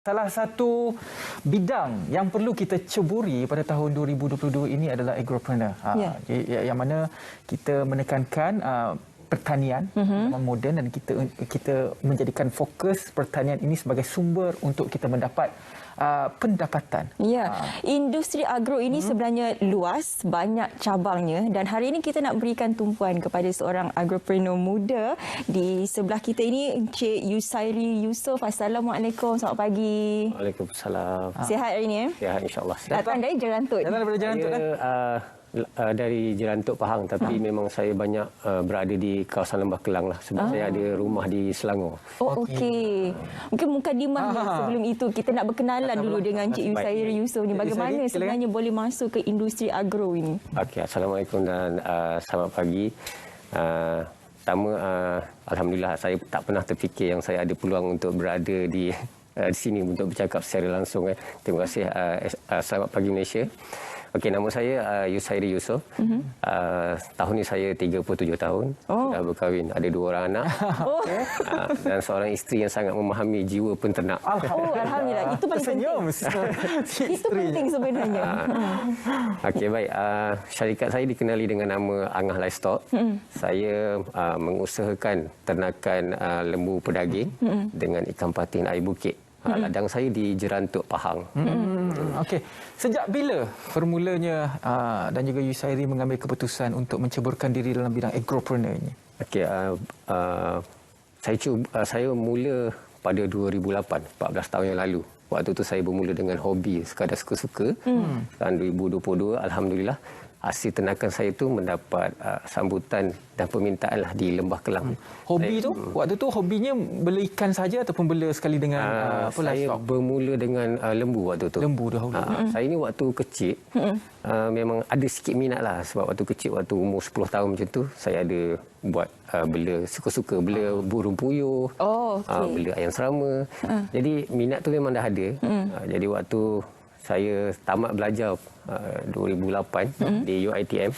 Salah satu bidang yang perlu kita ceburi pada tahun 2022 ini adalah agropreneur. Yang mana kita menekankan pertanian moden dan kita menjadikan fokus pertanian ini sebagai sumber untuk kita mendapat pendapatan. Ya, industri agro ini sebenarnya luas, banyak cabangnya, dan hari ini kita nak berikan tumpuan kepada seorang agropreneur muda di sebelah kita ini, Encik Yusairi Yusof. Assalamualaikum, selamat pagi. Waalaikumsalam. Sihat hari ini? Sihat, insyaAllah. Datang dari Jerantut. Datang daripada Jerantut kan? Dari Jerantut Pahang, tapi memang saya banyak berada di kawasan Lembah Kelang lah, sebab saya ada rumah di Selangor. Oh, okey. Mungkin mukadimah sebelum itu kita nak berkenalan dulu dengan Encik Yusairi Yusof ni. Bagaimana sebenarnya boleh masuk ke industri agro ini? Okey, Assalamualaikum dan selamat pagi. Pertama, Alhamdulillah saya tak pernah terfikir yang saya ada peluang untuk berada di sini untuk bercakap secara langsung. Terima kasih. Selamat pagi Malaysia. Okey, nama saya Yusairi Yusof. Tahun ni saya 37 tahun. Dah berkahwin, ada 2 orang anak. Dan seorang isteri yang sangat memahami jiwa penternak. Alhamdulillah. Itu paling penting. Itu penting sebenarnya. Okey, baik. Syarikat saya dikenali dengan nama Angah Livestock. Saya mengusahakan ternakan lembu pedaging dengan ikan patin air bukit. Ladang saya di Jerantut Pahang. Okey. Sejak bila bermulanya dan juga Yusairi mengambil keputusan untuk menceburkan diri dalam bidang agropreneur ini? Okey, saya mula pada 2008, 14 tahun yang lalu. Waktu tu saya bermula dengan hobi sekadar suka-suka. Tahun 2022, alhamdulillah, hasil ternakan saya tu mendapat sambutan dan permintaan lah di Lembah Kelang. Hobi tu, waktu tu hobinya bela ikan saja ataupun bela sekali dengan saya bermula dengan lembu waktu tu. Lembu dahulu. Saya ni waktu kecil memang ada sikit minat lah, sebab waktu kecil, waktu umur 10 tahun macam tu, saya ada buat bela, suka-suka bela burung puyuh, bela ayam serama. Jadi minat tu memang dah ada. Jadi waktu saya tamat belajar 2008 di UiTM.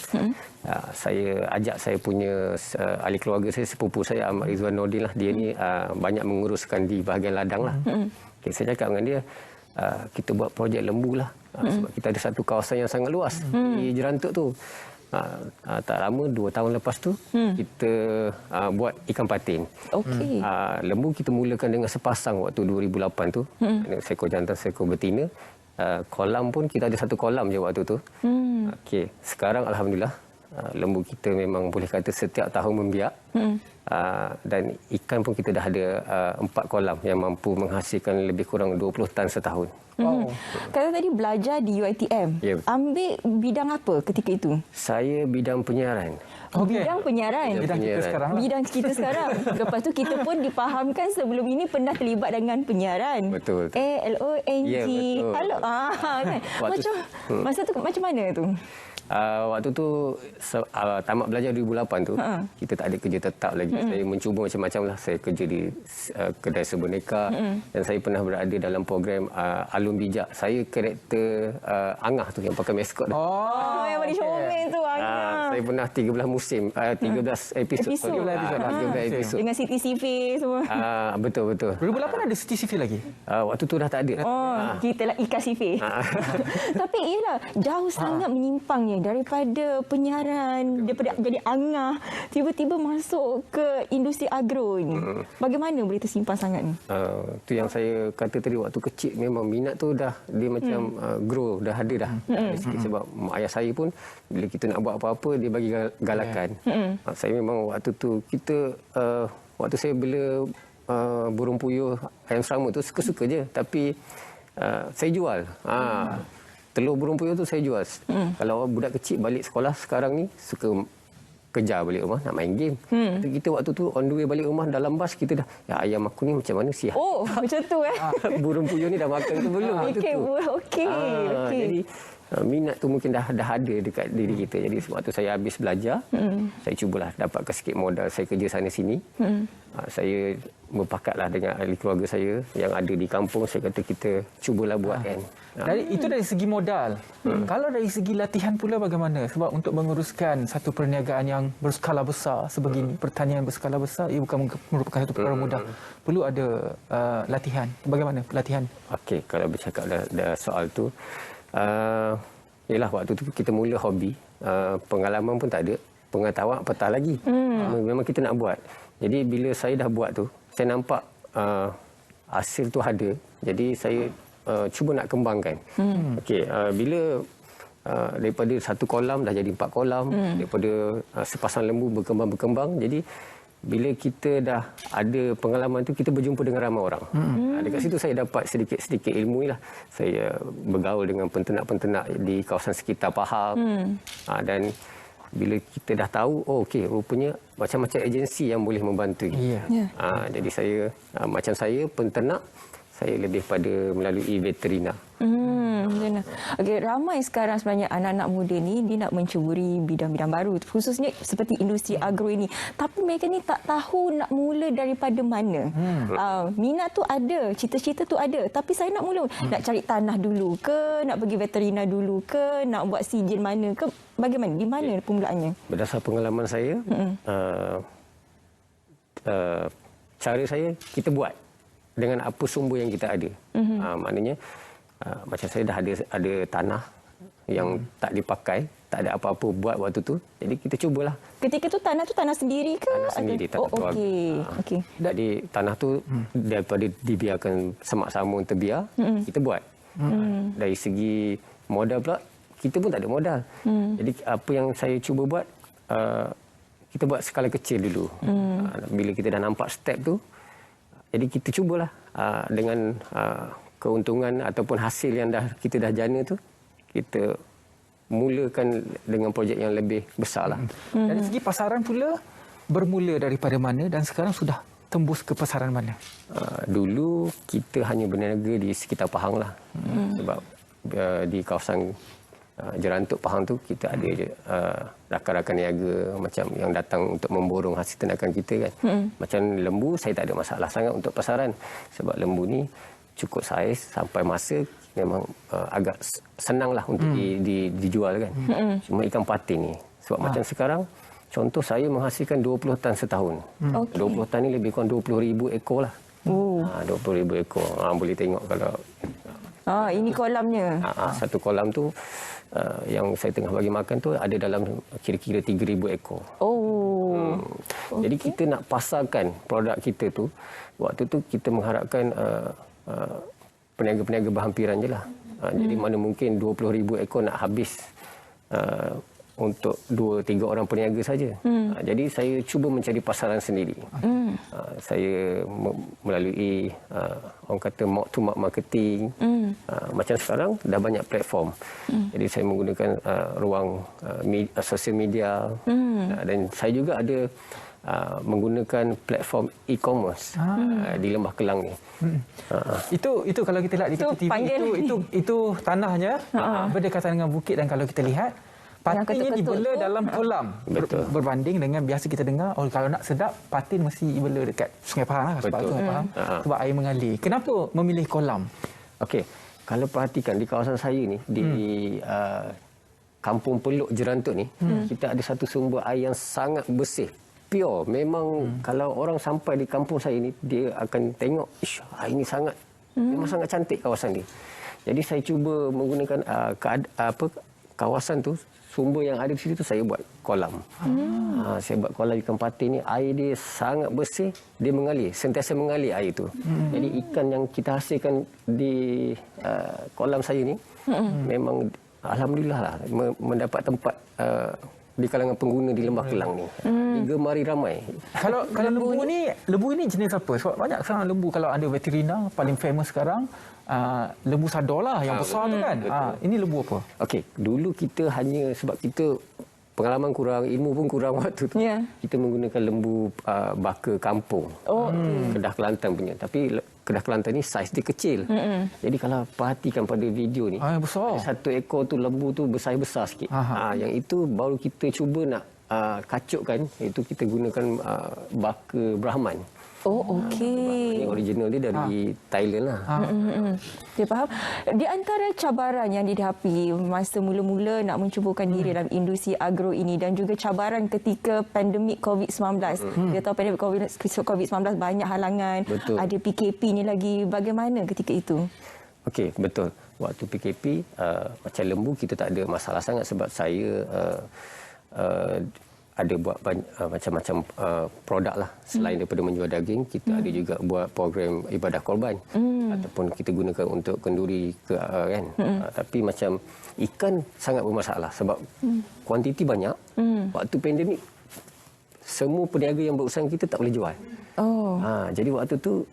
Saya ajak saya punya ahli keluarga saya, sepupu saya Ahmad Rizwan Nordin lah. Dia ni banyak menguruskan di bahagian ladang lah. Okay, saya cakap dengan dia, kita buat projek lembu lah. Sebab kita ada satu kawasan yang sangat luas di Jerantut tu. Tak lama, 2 tahun lepas tu kita buat ikan patin. Lembu kita mulakan dengan sepasang waktu 2008 tu. Seekor jantan, seekor betina. Kolam pun kita ada 1 kolam je waktu tu. Okey, sekarang alhamdulillah lembu kita memang boleh kata setiap tahun membiak. Dan ikan pun kita dah ada 4 kolam yang mampu menghasilkan lebih kurang 20 tan setahun. Kata tadi belajar di UiTM. Ambil bidang apa ketika itu? Saya bidang penyiaran. Bidang penyiaran. Bidang kita sekarang. Bidang kita sekarang. Lepas tu kita pun difahamkan sebelum ini pernah terlibat dengan penyiaran. Betul. ALONG. Ya, betul. Halo. Kan? Masa tu macam mana tu? Waktu tu tamat belajar 2008 tu, kita tak ada kerja tetap lagi. Saya mencuba macam-macam lah. Saya kerja di kedai serboneka dan saya pernah berada dalam program Alun Bijak. Saya karakter Angah tu yang pakai maskot tu. Yang bagi comel tu Angah. Saya pernah 13 musim, 13 episod. 13 episod. Dengan Siti CV semua. Betul. 2008 ada Siti CV lagi? Waktu tu dah tak ada. Kita lah ikan CV. Tapi ialah jauh sangat menyimpangnya daripada penyiaran, daripada jadi Angah, tiba-tiba masuk ke industri agro ini. Bagaimana boleh tersimpan sangat ni? Tu yang saya kata tadi, waktu kecil memang minat tu dah dia macam grow, dah ada dah. Sebab mak ayah saya pun bila kita nak buat apa-apa dia bagi galakan. Saya memang waktu tu waktu saya bela burung puyuh, ayam serama tu suka-suka je, tapi saya jual. Telur burung puyuh tu saya jual. Kalau budak kecil balik sekolah sekarang ni suka kejar balik rumah nak main game. Kita waktu tu on the way balik rumah dalam bas kita dah, ayam aku ni macam mana sihat. Macam tu Burung puyuh ni dah makan ke belum? Okey. Jadi minat tu mungkin dah ada dekat diri kita. Jadi sebab tu saya habis belajar, saya cubalah dapatkan sikit modal, saya kerja sana sini. Saya berpakatlah dengan ahli keluarga saya yang ada di kampung. Saya kata kita cubalah buat kan. Itu dari segi modal. Kalau dari segi latihan pula bagaimana? Sebab untuk menguruskan satu perniagaan yang berskala besar sebegini, pertanian berskala besar, ia bukan merupakan satu perkara mudah. Perlu ada latihan. Bagaimana latihan? Okey, kalau bercakap dah soal tu, yalah waktu tu kita mula hobi, pengalaman pun tak ada, pengetahuan apatah lagi. Memang kita nak buat. Jadi bila saya dah buat tu, saya nampak hasil tu ada. Jadi saya cuba nak kembangkan. Okey, bila daripada satu kolam dah jadi 4 kolam, daripada sepasang lembu berkembang. Jadi bila kita dah ada pengalaman tu, kita berjumpa dengan ramai orang. Dekat situ saya dapat sedikit-sedikit ilmu lah. Saya bergaul dengan penternak-penternak di kawasan sekitar Pahang. Dan bila kita dah tahu, okey, rupanya macam-macam agensi yang boleh membantu. Jadi saya, macam saya penternak, saya lebih pada melalui veterina. Okey, ramai sekarang sebenarnya anak-anak muda ni dia nak mencuburi bidang-bidang baru, khususnya seperti industri agro ini. Tapi mereka ni tak tahu nak mula daripada mana. Minat tu ada, cita-cita tu ada, tapi saya nak mula nak cari tanah dulu ke, nak pergi veterina dulu ke, nak buat sijil mana ke, bagaimana, di mana permulaannya? Berdasar pengalaman saya, cara saya kita buat dengan apa sumber yang kita ada. Maknanya macam saya dah ada tanah yang tak dipakai, tak ada apa-apa buat waktu tu. Jadi kita cubalah. Ketika tu tanah sendiri ke? Tanah sendiri, tanah keluarga. Okey. Jadi tanah tu daripada dibiarkan semak samun terbiar, kita buat. Dari segi modal pula, kita pun tak ada modal. Jadi apa yang saya cuba buat, kita buat skala kecil dulu. Bila kita dah nampak step tu, jadi kita cubalah dengan keuntungan ataupun hasil yang kita dah jana tu, kita mulakan dengan projek yang lebih besar lah. Dari segi pasaran pula, bermula daripada mana dan sekarang sudah tembus ke pasaran mana? Dulu kita hanya berniaga di sekitar Pahang lah. Sebab di kawasan Jerantuk Pahang tu kita ada rakan-rakan niaga macam yang datang untuk memborong hasil ternakan kita kan. Macam lembu saya tak ada masalah sangat untuk pasaran, sebab lembu ni cukup saiz sampai masa memang agak senanglah untuk dijual kan. Cuma ikan patin ni sebab macam sekarang contoh saya menghasilkan 20 tan setahun. 20 tan ni lebih kurang 20,000 ekor lah. 20,000 ekor. Boleh tengok kalau ini kolamnya. Satu kolam tu yang saya tengah bagi makan tu ada dalam kira-kira 3,000 ekor. Jadi kita nak pasarkan produk kita tu, waktu tu kita mengharapkan peniaga-peniaga berhampiran je lah. Jadi mana mungkin 20,000 ekor nak habis untuk 2-3 orang peniaga saja. Jadi saya cuba mencari pasaran sendiri. Saya melalui orang kata mouth to mouth marketing. Macam sekarang dah banyak platform. Jadi saya menggunakan ruang sosial media. Dan saya juga ada menggunakan platform e-commerce di Lembah Kelang ni. Itu kalau kita lihat di TV itu tanahnya berdekatan dengan bukit, dan kalau kita lihat patinnya dibela dalam kolam. Berbanding dengan biasa kita dengar, kalau nak sedap patin mesti dibela dekat Sungai Pahang lah, sebab Sungai Pahang sebab air mengalir. Kenapa memilih kolam? Okey, kalau perhatikan di kawasan saya ni di Kampung Peluk Jerantuk ni, kita ada satu sumber air yang sangat bersih, pure. Memang kalau orang sampai di kampung saya ni, dia akan tengok, air ni sangat memang sangat cantik kawasan ni. Jadi saya cuba menggunakan kawasan tu, sumber yang ada di situ, saya buat kolam. Saya buat kolam ikan patin ni, air dia sangat bersih, dia mengalir, sentiasa mengalir air tu. Jadi ikan yang kita hasilkan di kolam saya ni memang alhamdulillah lah mendapat tempat di kalangan pengguna di Lembah Kelang ni. Digemari ramai. Kalau lembu ini jenis apa? Sebab banyak sekarang lembu, kalau ada veterina paling famous sekarang lembu Sador lah yang besar tu kan. Ini lembu apa? Okey, dulu kita hanya sebab kita pengalaman kurang, ilmu pun kurang waktu tu. Kita menggunakan lembu baka kampung. Kedah Kelantan punya. Tapi Kedah Kelantan ni saiz dia kecil. Jadi kalau perhatikan pada video ni, besar. satu ekor tu lembu tu besar sikit. Yang itu baru kita cuba nak kacukkan, itu kita gunakan baka Brahman. Oh, okey. Ini original dia dari Thailand lah. Saya faham. Di antara cabaran yang dihadapi masa mula-mula nak mencubakan diri dalam industri agro ini dan juga cabaran ketika pandemik COVID-19. Kita tahu pandemik COVID-19 banyak halangan. Betul. Ada PKP ni lagi. Bagaimana ketika itu? Okey, betul. Waktu PKP, macam lembu kita tak ada masalah sangat sebab saya ada buat macam-macam produk lah. Selain daripada menjual daging, kita ada juga buat program ibadah korban ataupun kita gunakan untuk kenduri kan. Tapi macam ikan sangat bermasalah sebab kuantiti banyak. Waktu pandemik semua peniaga yang berusaha kita tak boleh jual. Jadi waktu tu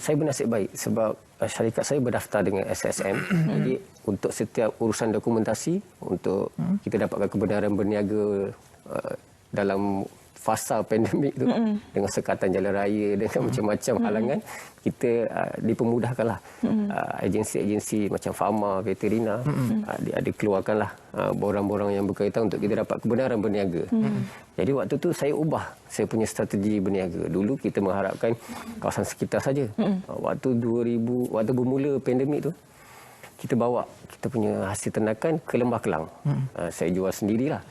saya bernasib baik sebab syarikat saya berdaftar dengan SSM. Jadi untuk setiap urusan dokumentasi untuk kita dapatkan kebenaran berniaga dalam fasa pandemik tu dengan sekatan jalan raya dengan macam-macam halangan, kita dipermudahkanlah. Agensi-agensi macam farma, veterina ada keluarkanlah borang-borang yang berkaitan untuk kita dapat kebenaran berniaga. Jadi waktu tu saya ubah saya punya strategi berniaga. Dulu kita mengharapkan kawasan sekitar saja. Waktu bermula pandemik tu, kita bawa kita punya hasil ternakan ke Lembah Kelang. Saya jual sendirilah.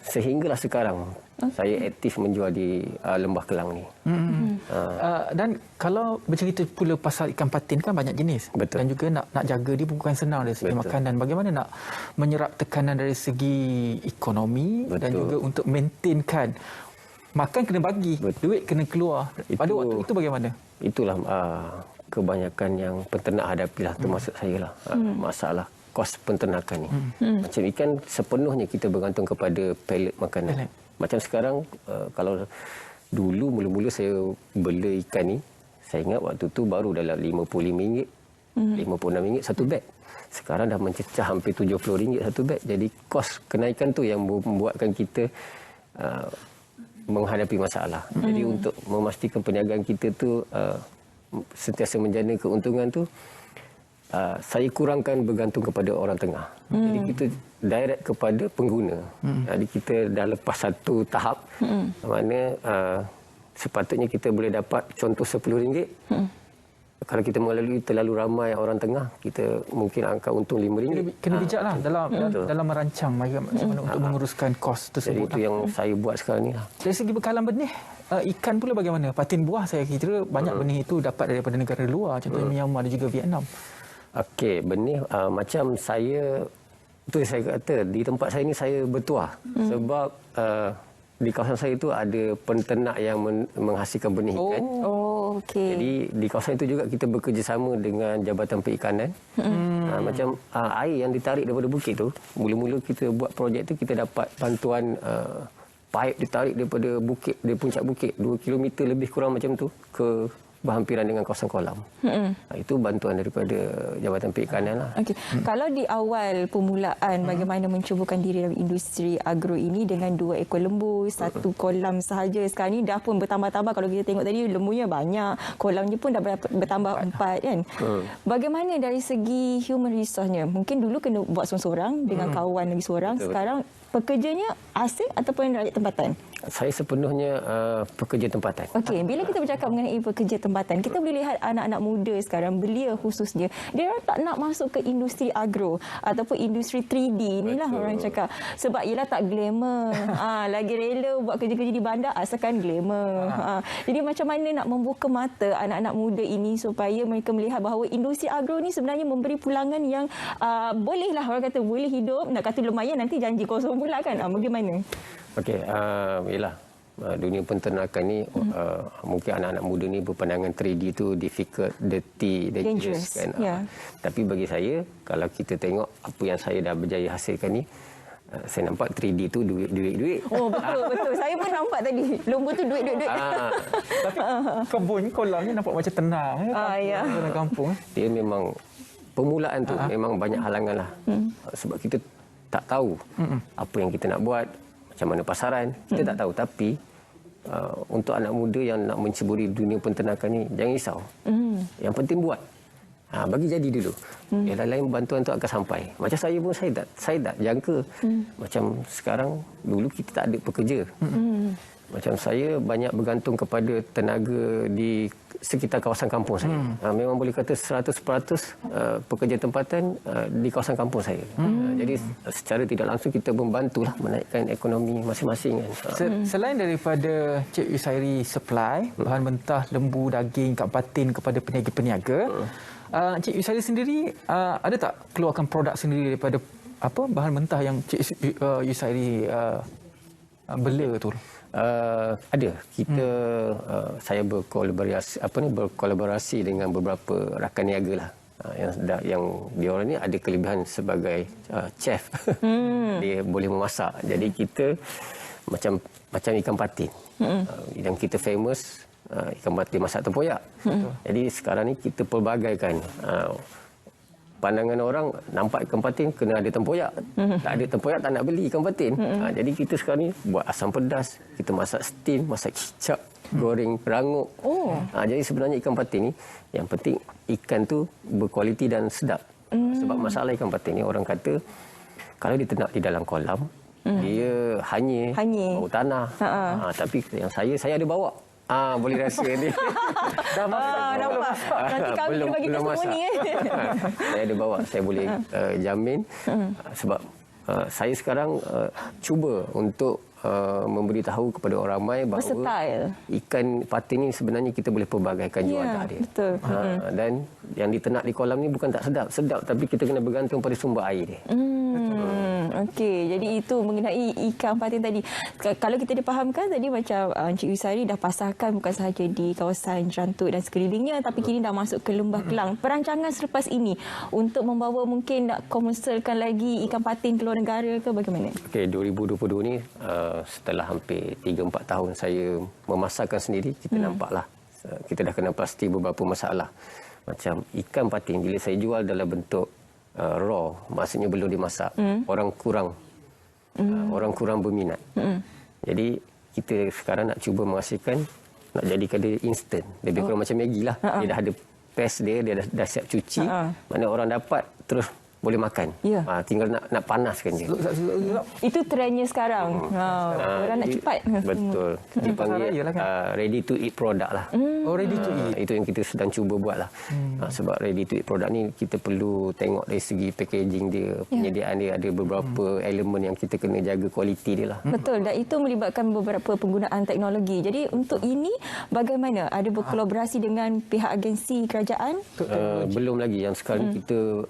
Sehinggalah sekarang saya aktif menjual di Lembah Kelang ni. Dan kalau bercerita pula pasal ikan patin kan banyak jenis. Betul. Dan juga nak jaga dia bukan senang dari segi makanan. Bagaimana nak menyerap tekanan dari segi ekonomi. Betul. Dan juga untuk maintainkan makan kena bagi, duit kena keluar. Pada waktu itu bagaimana? Itulah kebanyakan yang penternak hadapilah, termasuk saya lah. Masalah kos penternakan ni. Macam ikan sepenuhnya kita bergantung kepada pellet makanan. Macam sekarang kalau dulu mula-mula saya bela ikan ni, saya ingat waktu tu baru dalam RM55, RM56 satu beg. Sekarang dah mencecah hampir RM70 satu beg. Jadi kos kenaikan tu yang membuatkan kita menghadapi masalah. Jadi untuk memastikan perniagaan kita tu sentiasa menjana keuntungan tu, saya kurangkan bergantung kepada orang tengah. Jadi kita direct kepada pengguna. Jadi kita dah lepas satu tahap mana sepatutnya kita boleh dapat contoh RM10. Kalau kita melalui terlalu ramai orang tengah, kita mungkin angka untung RM5. Kena bijaklah dalam merancang macam mana untuk menguruskan kos tersebut. Jadi itu yang saya buat sekarang ni lah. Dari segi bekalan benih, ikan pula bagaimana? Patin buah saya kira banyak benih itu dapat daripada negara luar, contohnya Myanmar dan juga Vietnam. Okey, benih macam saya, itu saya kata di tempat saya ni saya bertuah. Sebab di kawasan saya itu ada penternak yang menghasilkan benih ikan. Okey. Jadi di kawasan itu juga kita bekerjasama dengan Jabatan Perikanan. Macam air yang ditarik daripada bukit tu, mula-mula kita buat projek tu kita dapat bantuan paip ditarik daripada bukit, dari puncak bukit 2 km lebih kurang macam tu ke berhampiran dengan kawasan kolam. Itu bantuan daripada Jabatan Perikanan lah. Okey. Kalau di awal permulaan bagaimana mencubakan diri dalam industri agro ini dengan 2 ekor lembu, 1 kolam sahaja. Sekarang ni dah pun bertambah-tambah. Kalau kita tengok tadi lembunya banyak, kolamnya pun dah bertambah 4 kan. Bagaimana dari segi human resource-nya? Mungkin dulu kena buat seorang-seorang dengan kawan lagi seorang. Sekarang pekerjanya asing ataupun rakyat tempatan? Saya sepenuhnya pekerja tempatan. Okey, bila kita bercakap mengenai pekerja tempatan, kita boleh lihat anak-anak muda sekarang, belia khususnya, dia tak nak masuk ke industri agro ataupun industri 3D. Inilah orang cakap. Sebab ialah tak glamour. Lagi rela buat kerja-kerja di bandar asalkan glamour. Jadi macam mana nak membuka mata anak-anak muda ini supaya mereka melihat bahawa industri agro ni sebenarnya memberi pulangan yang bolehlah orang kata boleh hidup, nak kata lumayan nanti janji kosong pula kan. Bagaimana? Okey, yalah, dunia penternakan ni mungkin anak-anak muda ni berpandangan 3D tu difficult, dirty, dangerous kan. Tapi bagi saya, kalau kita tengok apa yang saya dah berjaya hasilkan ni, saya nampak 3D tu duit. Oh betul. Saya pun nampak tadi. Lembu tu duit. Tapi kebun kolam ni nampak macam tenang ya. Dalam kampung. Dia memang permulaan tu memang banyak halangan lah. Sebab kita tak tahu apa yang kita nak buat, macam mana pasaran, kita tak tahu. Tapi untuk anak muda yang nak menceburi dunia penternakan ni, jangan risau. Yang penting buat. Bagi jadi dulu. Yang lain bantuan tu akan sampai. Macam saya pun saya tak jangka. Macam sekarang, dulu kita tak ada pekerja. Macam saya banyak bergantung kepada tenaga di sekitar kawasan kampung saya. Memang boleh kata 100% pekerja tempatan di kawasan kampung saya. Jadi secara tidak langsung kita membantulah menaikkan ekonomi masing-masing. Selain daripada Cik Yusairi supply bahan mentah, lembu, daging, ikan patin kepada peniaga-peniaga, Cik Yusairi sendiri ada tak keluarkan produk sendiri daripada bahan mentah yang Cik Yusairi bela tu? Ada. Kita saya berkolaborasi dengan beberapa rakan niaga lah. Yang dia orang ni ada kelebihan sebagai chef. Dia boleh memasak. Jadi kita macam ikan patin. Yang kita famous ikan patin masak tempoyak. Jadi sekarang ni kita pelbagaikan. Pandangan orang nampak ikan patin kena ada tempoyak. Tak ada tempoyak tak nak beli ikan patin. Jadi kita sekarang ni buat asam pedas, kita masak steam, masak kicap, goreng rangup. Jadi sebenarnya ikan patin ni yang penting ikan tu berkualiti dan sedap. Sebab masalah ikan patin ni orang kata kalau dia ternak di dalam kolam dia hanyir. Bau tanah. Tapi yang saya ada bawa. Boleh rasa ni. Dah masak. Nampak. Nanti kami belum bagi testimoni. Saya ada bawa, saya boleh jamin. Sebab saya sekarang cuba untuk memberitahu kepada orang ramai bahawa versatile. Ikan patin ni sebenarnya kita boleh pelbagaikan juadah dia. Betul. Dan yang diternak di kolam ni bukan tak sedap, tapi kita kena bergantung pada sumber air dia. Okey, jadi itu mengenai ikan patin tadi. Kalau kita dipahamkan tadi macam Encik Yusairi dah pasarkan bukan sahaja di kawasan Jerantut dan sekelilingnya, tapi kini dah masuk ke Lembah Kelang. Perancangan selepas ini untuk membawa mungkin nak komersialkan lagi ikan patin ke luar negara ke bagaimana? Okey, 2022 ni setelah hampir 3-4 tahun saya memasarkan sendiri, kita nampaklah kita dah kena pasti beberapa masalah. Macam ikan patin bila saya jual dalam bentuk raw, maksudnya belum dimasak, orang kurang berminat. Jadi kita sekarang nak cuba menghasilkan, nak jadikan dia instant, lebih kurang macam Maggi lah. Dia dah ada paste dia dah siap cuci, mana orang dapat terus boleh makan. Tinggal nak panaskan je. Itu trendnya sekarang. Orang nak cepat. Betul. Dipanggil ready to eat product lah. Ready to eat. Itu yang kita sedang cuba buat lah. Sebab ready to eat product ni kita perlu tengok dari segi packaging dia, penyediaan dia, ada beberapa elemen yang kita kena jaga kualiti dia lah. Betul, dan itu melibatkan beberapa penggunaan teknologi. Jadi untuk ini bagaimana? Ada berkolaborasi dengan pihak agensi kerajaan? Belum lagi. Yang sekarang kita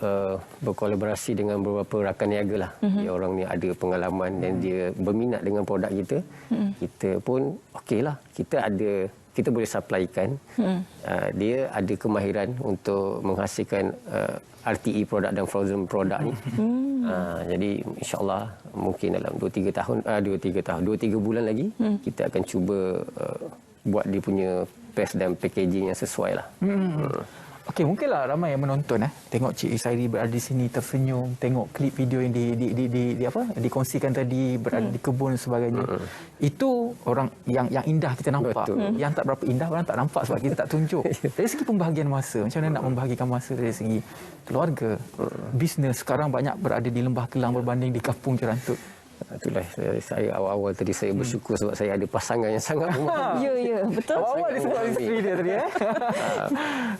berkolaborasi dengan beberapa rakan niaga lah. Dia orang ni ada pengalaman dan dia berminat dengan produk kita. Kita pun okeylah. Kita boleh supply ikan. Dia ada kemahiran untuk menghasilkan RTE produk dan frozen produk ni. Jadi insya-Allah mungkin dalam 2-3 bulan lagi kita akan cuba buat dia punya paste dan packaging yang sesuai lah. Okey, mungkinlah ramai yang menonton tengok Cik Yusairi berada di sini tersenyum, tengok klip video yang dikongsikan tadi, berada di kebun dan sebagainya. Itu orang yang indah kita nampak. Betul. Yang tak berapa indah orang tak nampak sebab kita tak tunjuk. Dari segi pembahagian masa, macam mana nak membahagikan masa dari segi keluarga, bisnes, sekarang banyak berada di Lembah Kelang berbanding di kampung Jerantut. Itulah saya awal-awal tadi saya bersyukur sebab saya ada pasangan yang sangat memahami. Ya, betul. Awal disebut isteri dia tadi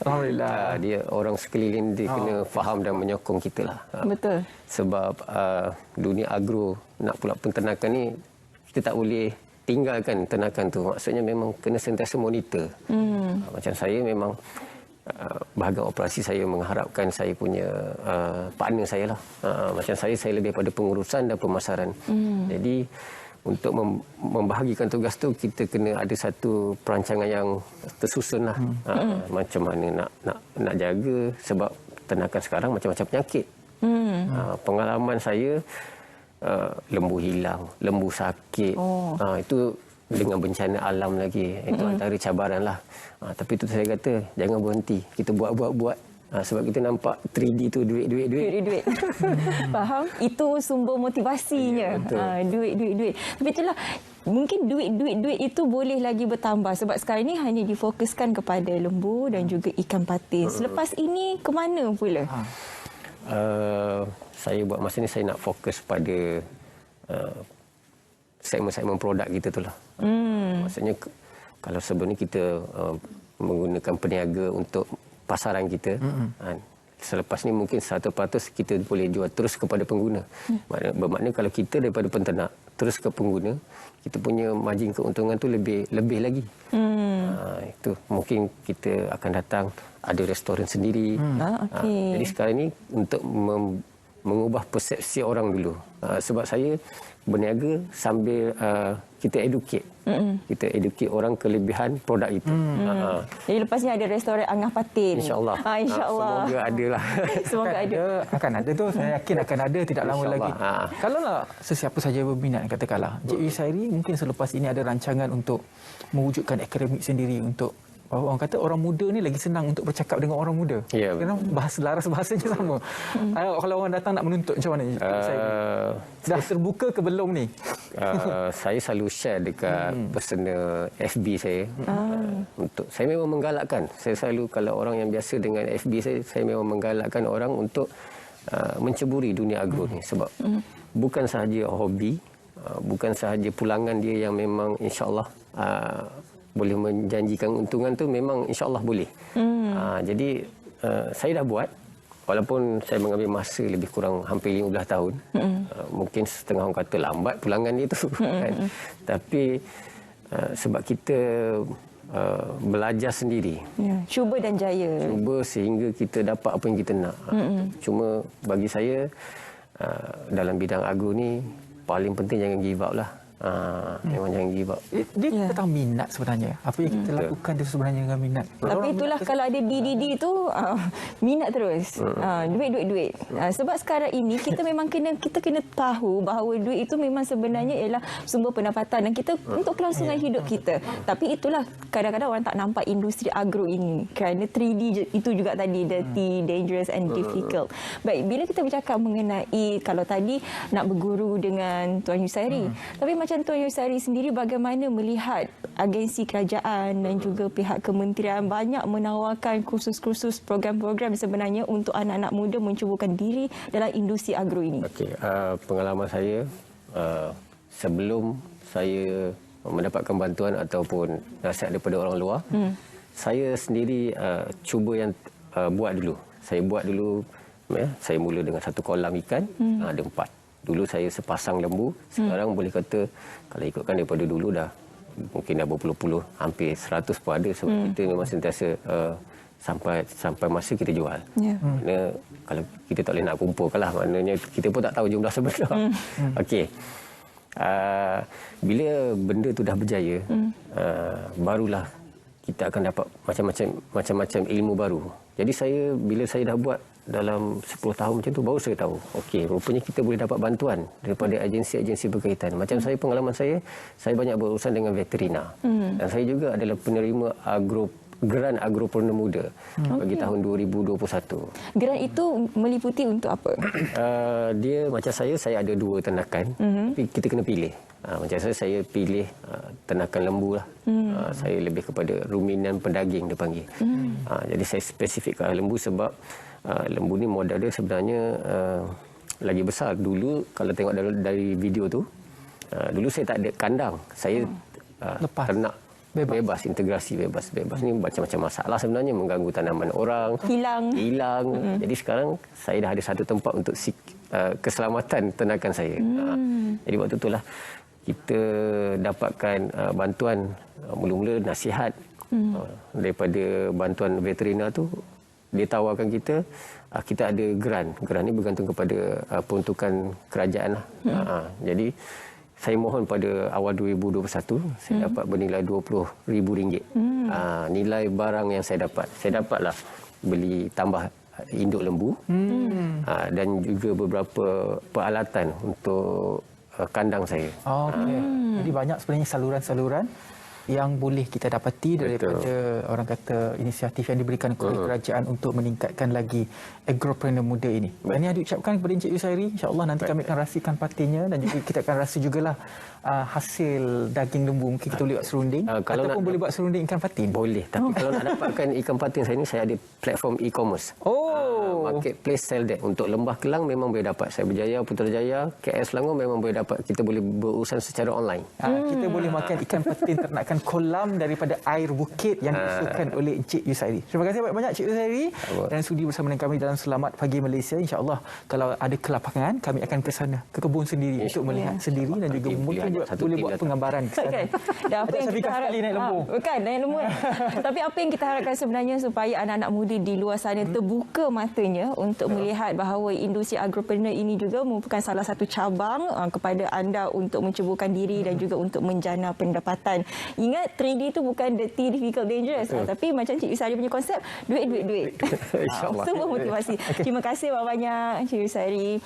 Alhamdulillah. Dia orang sekeliling dia kena faham dan menyokong kita lah. Betul. Sebab dunia agro nak pula penternakan ni kita tak boleh tinggalkan ternakan tu. Maksudnya memang kena sentiasa monitor. Macam saya memang bahagian operasi saya mengharapkan saya punya partner saya lah. Macam saya lebih pada pengurusan dan pemasaran. Jadi untuk membahagikan tugas tu kita kena ada satu perancangan yang tersusun lah. Macam mana nak jaga, sebab ternakan sekarang macam-macam penyakit. Pengalaman saya lembu hilang, lembu sakit. Itu dengan bencana alam lagi. Itu antara cabaran lah. Tapi itu saya kata, jangan berhenti. Kita buat. Sebab kita nampak 3D tu duit. Faham? Itu sumber motivasinya. Ya, duit. Tapi itulah mungkin duit itu boleh lagi bertambah sebab sekarang ni hanya difokuskan kepada lembu dan juga ikan patin. Selepas ini ke mana pula? Saya buat masa ni saya nak fokus pada segmen-segmen produk kita tu lah. Maksudnya kalau sebelum ni kita menggunakan peniaga untuk pasaran kita, selepas ni mungkin 100% kita boleh jual terus kepada pengguna. Bermakna kalau kita daripada penternak terus ke pengguna, kita punya margin keuntungan tu lebih lagi. Itu mungkin kita akan datang ada restoran sendiri. Jadi sekarang ni untuk mengubah persepsi orang dulu. Sebab saya berniaga sambil kita educate. Kita educate orang kelebihan produk itu. Jadi lepas ni ada restoran Angah Patin. InsyaAllah. InsyaAllah. Semoga ada lah. Semoga ada. Akan ada tu. Saya yakin akan ada tidak lama lagi. Kalau lah sesiapa saja berminat, katakanlah Cik Yusairi mungkin selepas ini ada rancangan untuk mewujudkan akademik sendiri untuk orang kata orang muda ni lagi senang untuk bercakap dengan orang muda. Ya, kerana laras bahasanya sama. Kalau orang datang nak menuntut macam mana? Dah terbuka ke belum ni? Saya selalu share dekat personal FB saya. Untuk saya memang menggalakkan. Saya selalu kalau orang yang biasa dengan FB saya memang menggalakkan orang untuk menceburi dunia agro ni sebab bukan sahaja hobi, bukan sahaja pulangan dia yang memang insya-Allah boleh menjanjikan untungan tu, memang insya-Allah boleh. Jadi saya dah buat walaupun saya mengambil masa lebih kurang hampir 15 tahun. Mungkin setengah orang kata lambat pulangan dia tu kan. Tapi sebab kita belajar sendiri. Cuba dan jaya. Cuba sehingga kita dapat apa yang kita nak. Cuma bagi saya dalam bidang agro ni paling penting jangan give up lah. Memang jangan give up. Dia tentang minat sebenarnya. Apa yang kita lakukan itu sebenarnya dengan minat. Tapi itulah kalau ada DDD tu minat terus. Duit. Sebab sekarang ini kita memang kena tahu bahawa duit itu memang sebenarnya ialah sumber pendapatan dan kita untuk kelangsungan hidup kita. Tapi itulah kadang-kadang orang tak nampak industri agro ini kerana 3D itu juga tadi, dirty, dangerous and difficult. Baik, bila kita bercakap mengenai kalau tadi nak berguru dengan Tuan Yusairi, tapi macam Tuan Yusairi sendiri bagaimana melihat agensi kerajaan dan juga pihak kementerian banyak menawarkan kursus-kursus program-program sebenarnya untuk anak-anak muda mencubakan diri dalam industri agro ini? Okey, pengalaman saya sebelum saya mendapatkan bantuan ataupun nasihat daripada orang luar, saya sendiri cuba yang buat dulu. Saya buat dulu, saya mula dengan satu kolam ikan, ada 4. Dulu saya sepasang lembu, sekarang boleh kata kalau ikutkan daripada dulu dah mungkin dah berpuluh-puluh, hampir 100 pun ada sebab kita memang sentiasa sampai masa kita jual. Maknanya kalau kita tak boleh nak kumpulkan lah, maknanya kita pun tak tahu jumlah sebenar. Okey. Bila benda tu dah berjaya, barulah kita akan dapat macam-macam ilmu baru. Jadi bila saya dah buat dalam 10 tahun macam tu, baru saya tahu okey, rupanya kita boleh dapat bantuan daripada agensi-agensi berkaitan. Macam pengalaman saya banyak berurusan dengan veterina. Dan saya juga adalah penerima Geran Agropreneur Muda bagi tahun 2021. Geran itu meliputi untuk apa? Dia macam saya ada 2 ternakan, tapi kita kena pilih. Macam saya pilih ternakan lembu lah. Saya lebih kepada ruminan pendaging dia panggil. Jadi saya spesifikkan lembu sebab lembu ni modal dia sebenarnya lagi besar. Dulu kalau tengok dari video tu, dulu saya tak ada kandang. Saya ternak bebas, integrasi bebas. Ni macam-macam masalah sebenarnya, mengganggu tanaman orang, hilang. Jadi sekarang saya dah ada satu tempat untuk keselamatan ternakan saya. Jadi waktu itulah kita dapatkan bantuan, mula-mula nasihat daripada bantuan veterina tu. Dia tawarkan kita ada geran ni bergantung kepada peruntukan kerajaan lah. Jadi saya mohon pada awal 2021 saya dapat bernilai RM20,000. Nilai barang yang saya dapatlah beli tambah induk lembu, dan juga beberapa peralatan untuk kandang saya. Okey. Jadi banyak sebenarnya saluran-saluran yang boleh kita dapati daripada orang kata inisiatif yang diberikan oleh kerajaan untuk meningkatkan lagi agropreneur muda ini. Ini yang diucapkan kepada Encik Yusairi, insya-Allah nanti kami akan rasikan patinnya dan juga kita akan rasa jugalah hasil daging lembu. Mungkin kita boleh buat serunding ataupun boleh buat serunding ikan patin. Boleh, tapi kalau nak dapatkan ikan patin saya ni, saya ada platform e-commerce. Marketplace sell that. Untuk Lembah Kelang memang boleh dapat. Saya Berjaya, Putrajaya, KL Selangor memang boleh dapat. Kita boleh berurusan secara online. Kita boleh makan ikan patin ternakan kolam daripada air bukit yang diusulkan oleh Encik Yusairi. Terima kasih banyak-banyak Encik Yusairi dan sudi bersama dengan kami dalam Selamat Pagi Malaysia. InsyaAllah kalau ada kelapangan, kami akan ke sana, ke kebun sendiri untuk melihat sendiri dan juga mungkin boleh buat penggambaran ke sana. Dan apa yang kita harap naik lembu. Bukan naik lembu. Tapi apa yang kita harapkan sebenarnya supaya anak-anak muda di luar sana terbuka matanya untuk melihat bahawa industri agropreneur ini juga merupakan salah satu cabang kepada anda untuk menceburkan diri dan juga untuk menjana pendapatan. Ingat 3D itu bukan dirty, difficult, dangerous. Tapi macam Cik Yusairi punya konsep, duit. InsyaAllah. Semua motivasi. Terima kasih banyak-banyak Cik Yusairi.